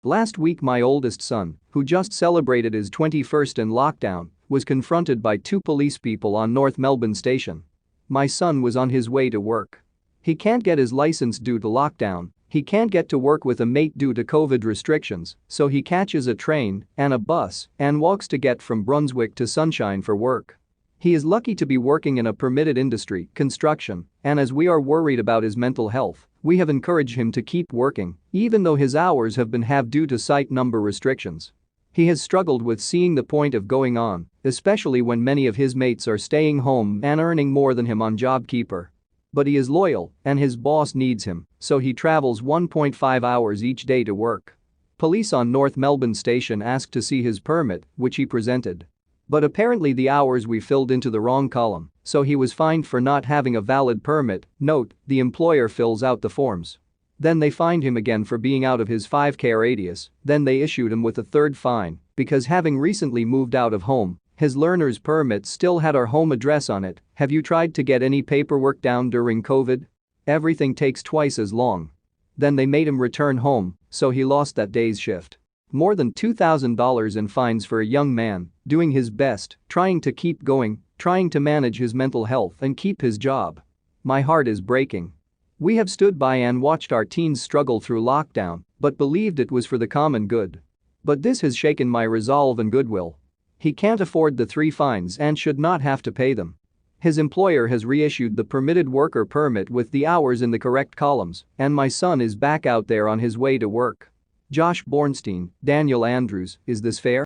Last week my oldest son, who just celebrated his 21st in lockdown, was confronted by two police people on North Melbourne Station. My son was on his way to work. He can't get his license due to lockdown, he can't get to work with a mate due to COVID restrictions, so he catches a train and a bus and walks to get from Brunswick to Sunshine for work. He is lucky to be working in a permitted industry, construction, and as we are worried about his mental health, we have encouraged him to keep working, even though his hours have been halved due to site number restrictions. He has struggled with seeing the point of going on, especially when many of his mates are staying home and earning more than him on JobKeeper. But he is loyal, and his boss needs him, so he travels 1.5 hours each day to work. Police on North Melbourne Station asked to see his permit, which he presented. But apparently the hours we filled into the wrong column, so he was fined for not having a valid permit. Note, the employer fills out the forms. Then they fined him again for being out of his 5K radius, then they issued him with a third fine because having recently moved out of home, his learner's permit still had our home address on it. Have you tried to get any paperwork down during COVID? Everything takes twice as long. Then they made him return home, so he lost that day's shift. More than $2,000 in fines for a young man doing his best, trying to keep going, trying to manage his mental health and keep his job. My heart is breaking. We have stood by and watched our teens struggle through lockdown, but believed it was for the common good. But this has shaken my resolve and goodwill. He can't afford the 3 fines and should not have to pay them. His employer has reissued the permitted worker permit with the hours in the correct columns, and my son is back out there on his way to work. Josh Bornstein, Daniel Andrews, is this fair?